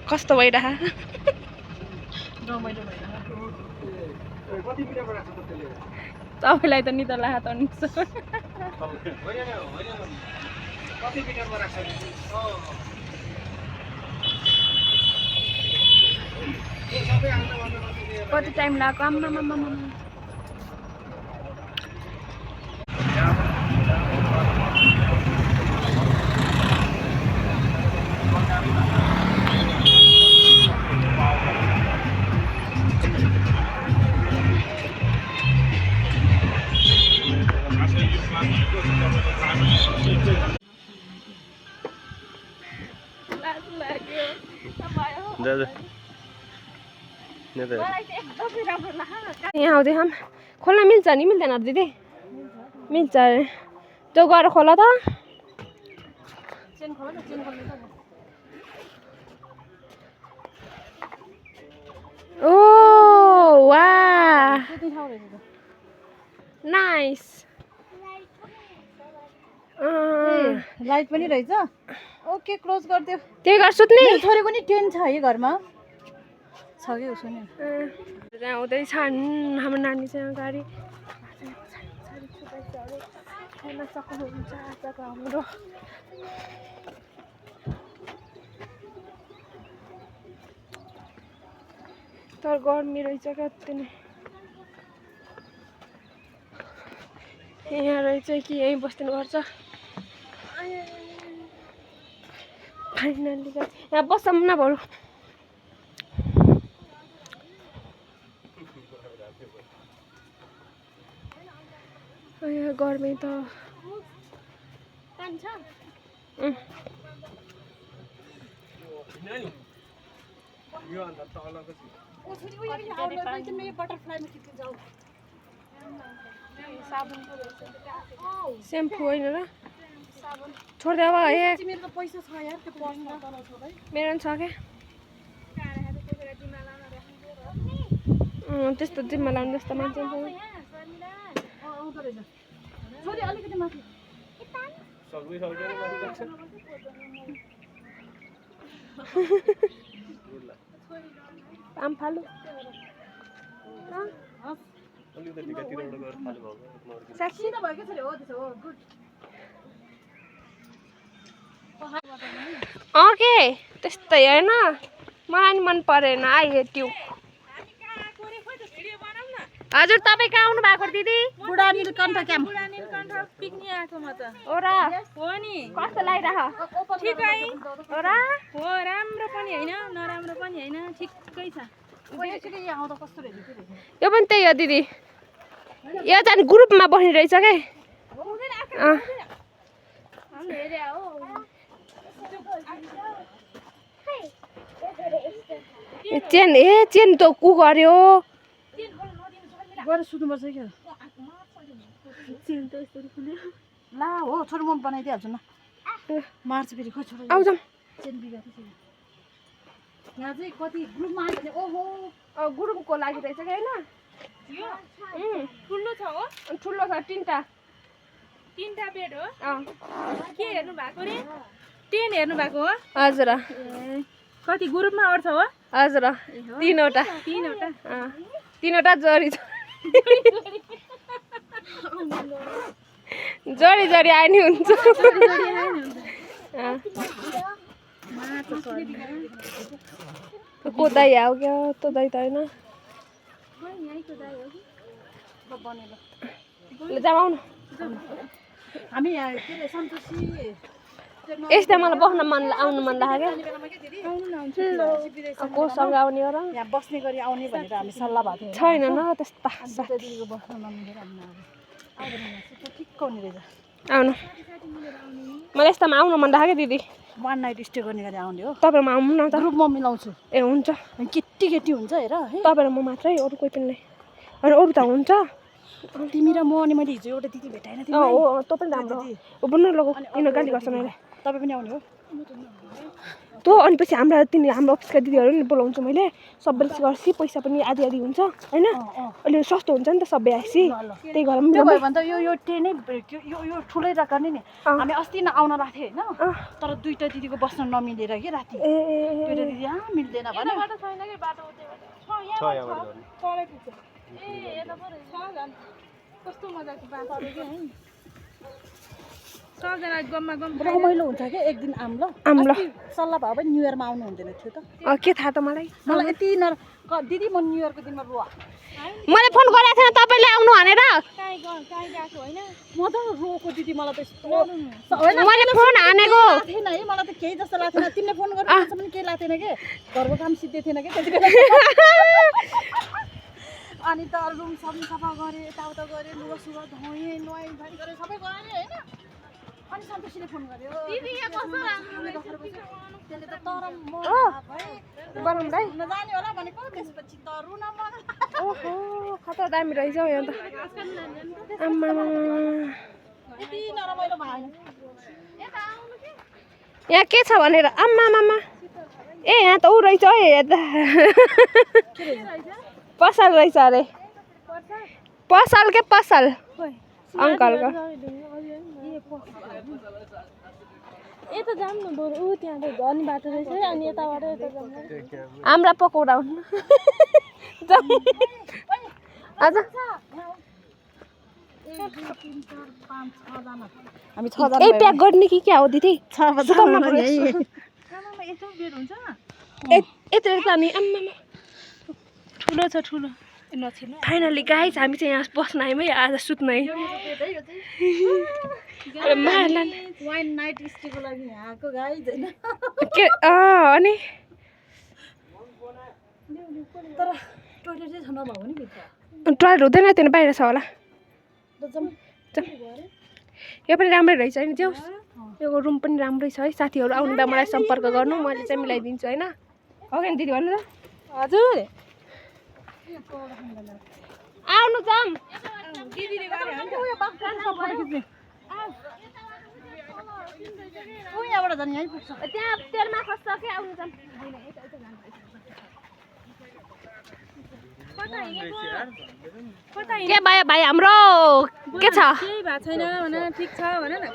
कस्तो भइरहा तपाईँलाई त निदा लाहा त कति टाइम लाग्यो आम्मा यहाँ आउँदै हम खोल्न मिल्छ नि मिल्दैन दिदी मिल्छ अरे त्यो गएर खोला त ओ वाह नाइस लाइट पनि रहेछ ओके क्लोज गरिदियो त्यही गर्छु नि छोरीको नि टेन छ है घरमा छ कि उसो नि आउँदैछन् हाम्रो नानी चाहिँ गाडी सक्नुहुन्छ आजको हाम्रो तर गर्मी रहेछ क्या अति नै यहाँ रहेछ कि यहीँ बस्नुपर्छ फाइनली यहाँ बस्छौँ न बरु यहाँ गर्मी त सेम्पू होइन र छोडिदियो अब मेरो पनि छ क्या त्यस्तो जिम्मा लाउनु जस्तो मान्छे आमफालु ओके त्यस्तै होइन मलाई नि मन परेन आई हेट यु हजुर तपाईँ कहाँ आउनु भएको दिदी बुढा नीलकण्ठ क्याम्प पिकनिक आएको म त ओरा हो नि कस्तो लागिरह ठिकै ओरा हो राम्रो पनि हैन नराम्रो पनि हैन ठिकै छ यो पनि त्यही हो दिदी यो चाहिँ ग्रुपमा बस्ने रहेछ के चेन चेन त कु गर्यो गएर सुत्नुपर्छ क्या ला हो छोरो म बनाइदिइहाल्छु न मार्छ फेरि खोइ छोरो आउँछौँ चेन बिगार्छ यहाँ चाहिँ कति ग्रुपमा आयो भने ओहो ग्रुपको लागि रहेछ कि होइन ठुलो छ हो ठुलो छ तीनटा बेड हो के हेर्नु भएको रे 10 हेर्नु भएको हो हजुर कति ग्रुपमा अट्छ हो हजुर तीनवटा जोडी जोडी जोडी आए नि हुन्छ कोदाई आऊ क्या तो दाई त होइन जाऊ आउनु हामी के सन्तोषी यस्तै मलाई बस्न आउनु मन लाग्यो क्या कोसँग आउने हो र यहाँ बस्ने गरी आउने भनेर हामी सल्लाह भएको थियो छैन न त्यस्ता दिदीको बस्न नमिलेर ठिक्क हुने रहेछ आउनु मलाई यस्तामा आउनु मन लाग्यो दिदी वान नाइट स्टे गर्ने गरी आउने हो तपाईँमा आउनु न त ग्रुप म मिलाउँछु ए हुन्छ केटी केटी हुन्छ हेर तपाईँ र म मात्रै अरू कोही पनि अनि अरू त हुन्छ तिमी र म अनि मैले हिजो एउटा दिदी भेटाएन हो तँ पनि राम्रो हो बुझ्नु लगो किन गाली गर्छ मैले तपाईँ पनि आउने हो त्यो अनि पछि हाम्रो अफिसका दिदीहरू नि बोलाउँछु मैले सबै गर्छु पैसा पनि आधी आधी हुन्छ होइन अहिले सस्तो हुन्छ नि त सबै आएपछि त्यही गरेर त्यो भयो भने त यो ट्रेनै यो ठुलै गर्ने नि हामी अस्ति न आउन राखेँ होइन तर दुईटा दिदीको बस्न नमिलेर कि राति दुईटा दिदी मिल्दैन भने कस्तो मजाको बाटो के है सबजना गम्मा गम रमाइलो हुन्छ कि एक दिन आम्ल सल्लाह भयो भने न्यु इयरमा आउनु हुँदैन थियो त के थाहा त मलाई यति दिदी म न्यु इयरको दिनमा रुवा मैले फोन गरेको थिएन तपाईँले आउनु भनेर काहीँ गएको होइन म त रोको दिदी मलाई त मैले फोन हानेको थिएन है मलाई त केही जस्तो लाग्थेन तिमीले फोन गर्नु पनि केही लाग्थेन कि घरको काम सिद्धै थिएन कि त्यति बेला अनि त रुम सफा गरेँ यताउता गरेँ लुगा सुगा धोएँ नुहाइ धुवाइ गरेँ सबै गरेँ होइन अनि सन्तोषीले फोन गर्यो त्यसले त तर म नजाने होला भनेको त्यसपछि त रुन मन ओहो खतरा दामी रहेछ हौ यहाँ त आम्मा यति नरमाइलो भयो यहाँ के छ भनेर आम्मा ए यहाँ त ऊ रहेछ है यहाँ त पसल रहेछ अरे पसल के पसल अङ्कलको यता जाऊँ न बरु ऊ त्यहाँ त झन् बाटो रहेछ अनि यताबाट यता जाऊँ आम्ला पकाउन आज हामी ए प्याक गर्ने कि क्या हो दिदी यत्रो हामी आम्मा ठुलो छ ठुलो फाइनली गाइस हामी चाहिँ यहाँ बस्न आयौँ है आज सुत्न है वाइन नाइट स्टेको लागि यहाँको गाइस हैन के अनि तर टोयलेट चाहिँ छैन भयो नि भित्र टोयलेट हुँदैन त्यहाँ बाहिर छ होला यो पनि राम्रै रहेछ होइन त्यो यो रुम पनि राम्रै छ है साथीहरू आउनु त मलाई सम्पर्क गर्नु मैले चाहिँ मिलाइदिन्छु होइन हो कि दिदी भन्नु त हजुर आउनु जाम दिदीले गरे हो नि उयो बाख्रा फोटो खिच्ने उ यहाँबाट जाने यहीँ पुग्छ त्यहाँ तेलमा खस्छ के आउनु जाम के भयो भाइ हाम्रो के छ केही भएको छैन भने ठिक छ भने न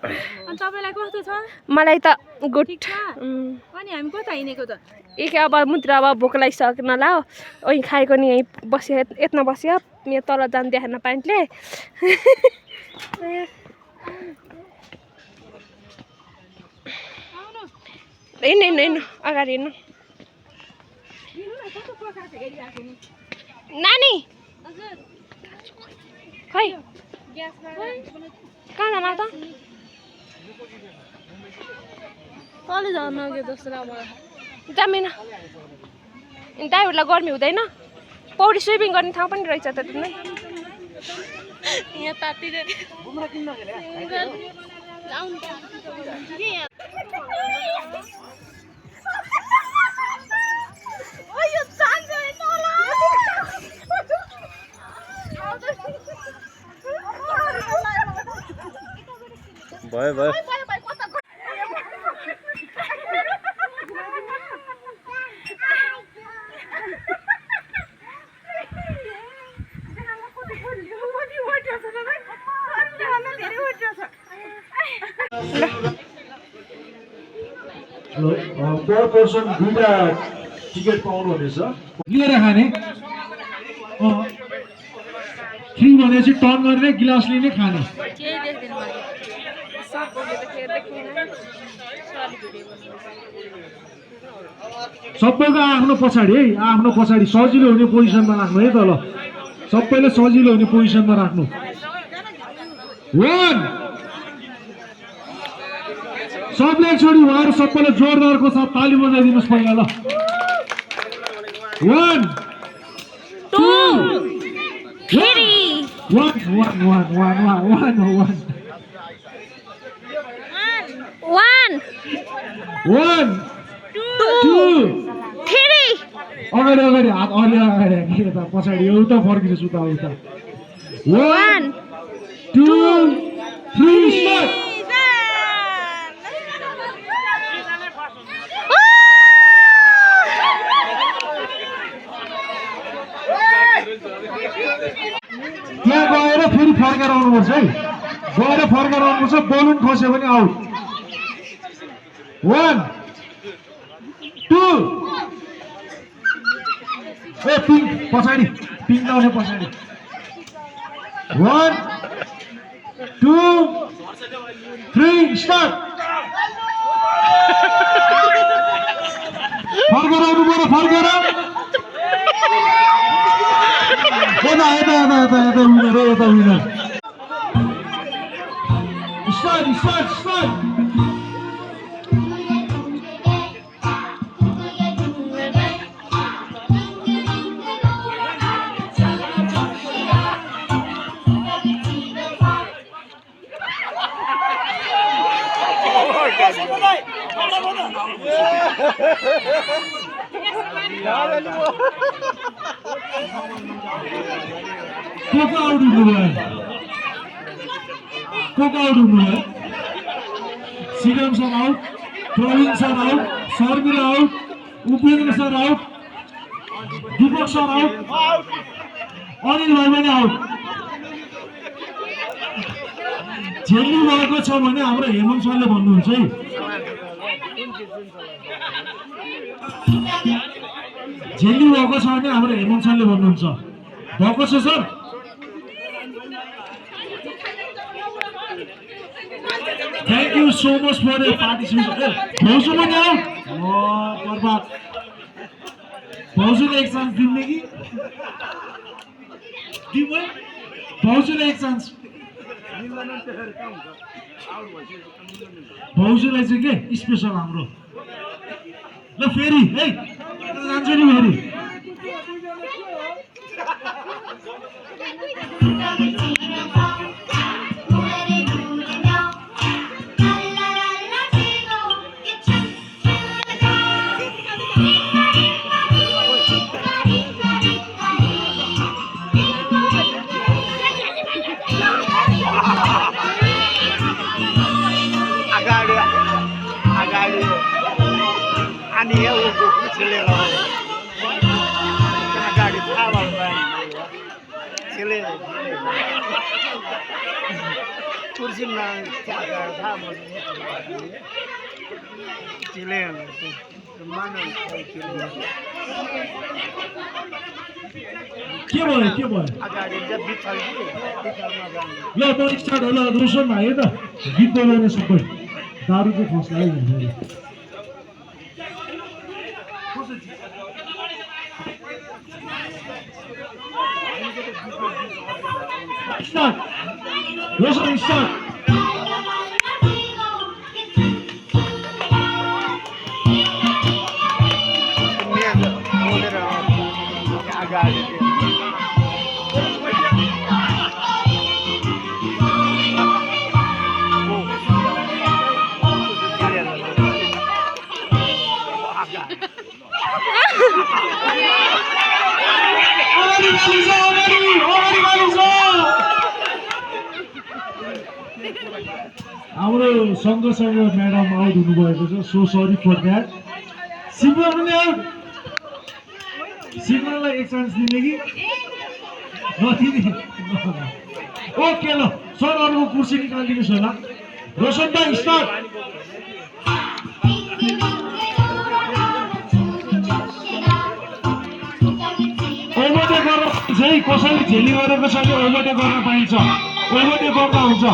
अनि तपाईँलाई कस्तो छ मलाई त गुड ठिक छ अनि हामी कता हिँडेको त एक अब मुद्रा अब भोक लागिसकेन ला ओइ खाएको नि यहीँ बस्यो यत्न बस्यो यहाँ तल जानु देखेन प्यान्टले हिँड्नु अगाडि हिँड्नु नानी खै कहाँ जान त कहिले जानु अघि जस्तो लाग्यो मलाई जामिन ड्राइभरलाई गर्मी हुँदैन पौडी स्विमिङ गर्ने ठाउँ पनि रहेछ त त्यहाँ यहाँ तातिले भयो पर पर्सन 2टा टिकट पाउनुहुनेछ लिएर खाने फ्री भनेपछि टर्न गर्ने गिलास लिने खाने सबैको आफ्नो पछाडि है आफ्नो पछाडि सजिलो हुने पोजिसनमा राख्नु है त ल सबैले सजिलो हुने पोजिसनमा राख्नु 1 सबले छोडी उहाँहरू सबैले जोरदारको साथ ताली बजाइदिनुहोस् पहिला ल 1 2 3 1 2 3 अगाडि हात अलि अगाडि यता पछाडि एउटा फर्किनु सुता उता 1 2 3 स्टार्ट फर्केर आउनुपर्छ है गएर फर्केर आउनुपर्छ बलुन खस्यो भने आउट 1 2 ए पिङ्क पछाडि पिङ्क लाउने पछाडि 1 2 3 स्टार्ट फर्केर आउनु पर्यो फर्केर यता विनर स्टार्ट Coca out हुनुभयो Shriram sir out Praveen sir out Sharmila out Upendra sir out Deepak sir out Anil भाइ पनि आउट झेल्नु भएको छ भने हाम्रो हेमन्त सरले भन्नुहुन्छ है झेल्नु भएको छ भने हाम्रो हेमन्त सरले भन्नुहुन्छ भएको छ sir Thank you so much for your participation. भाउजू पनि आउट बर्बाद भाउजूले एक चान्स दिने कि दिउँ भाउजूले एक चान्स भाउजूलाई चाहिँ के स्पेसल हाम्रो ल फेरि है जान्छु नि फेरि के भयो ल म स्टार्ट होला रोशन भाइ त गीत बोलाउने सबै दारु चाहिँ खोस लाग्यो स्टार्ट रोशन स्टार्ट हाम्रो सँगसँगै म्याडम आउट हुनुभएको छ सो सरी फर द्याट सिमरन पनि आउट सिमरनलाई एक चान्स दिने कि नदिने ओके ल सर अरूको कुर्सी निकालिदिनुहोस् होला रोशन भाइ स्टार्ट ओभरटेक गर्न चाहिँ कसैले झेली गरेको छ भने ओभरटेक गर्न पाइन्छ ओभरटेक गर्दा हुन्छ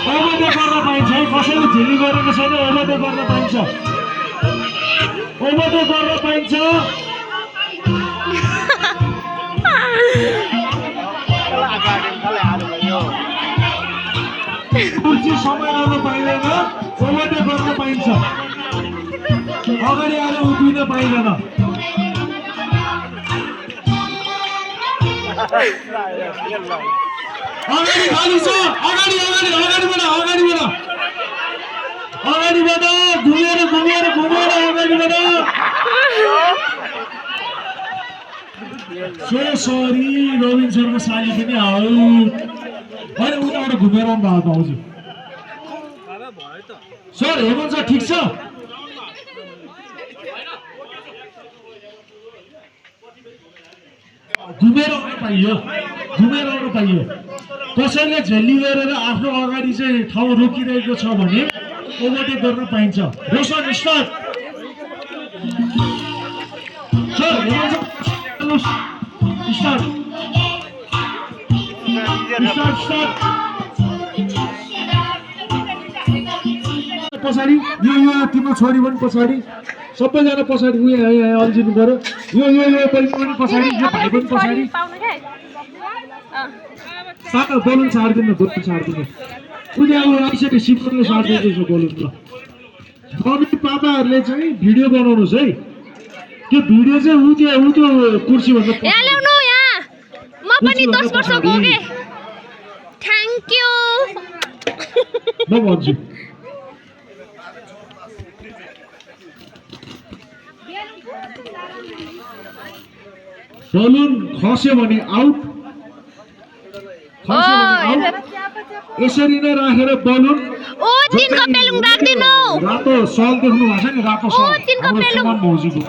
ओभरटेक गर्न पाइन्छ है कसैले झेली गरेको छैन ओभरटेक गर्न पाइन्छ ओभरटेक गर्न पाइन्छ कुर्सी समय गर्न पाइँदैन ओभरटेक गर्न पाइन्छ अगाडि आएर उभिन पाइँदैन अगाडि खाली छ अगाडिबाट घुमेर अगाडिबाट सो सरी रविन सरको साली पनि आउट होइन उताबाट घुमेर आउनु भएको हजुर सर हेमन्त सर ठिक छ घुमेर आउनु पाइयो कसैले झेली गरेर आफ्नो अगाडि चाहिँ ठाउँ रोकिरहेको छ भने ओभरटेक गर्न पाइन्छ Roshan start sir Hemant sir start पछाडि यो तिम्रो छोरी पनि पछाडि सबैजना पछाडि उयो अल्झिनु पर्यो यो पनि पछाडि यो भाइ पनि पछाडि सानो बलुन छाड्दिनु उसले अब आइसक्यो सिक्नुले सार्दैछ बलुन ल मम्मी पापाहरूले चाहिँ भिडियो बनाउनुहोस् है त्यो भिडियो चाहिँ ऊ त्यो कुर्सी भन्दा म पनि 10 वर्षको हो के थ्यांक यू म भन्छु बलुन खस्यो भने आउट यसरी नै राखेर बलुन ओ तिनको पेलुङ राख्दिनु रातो सल देख्नु भएको छ नि रातो सल हाम्रो सुमन भौजीको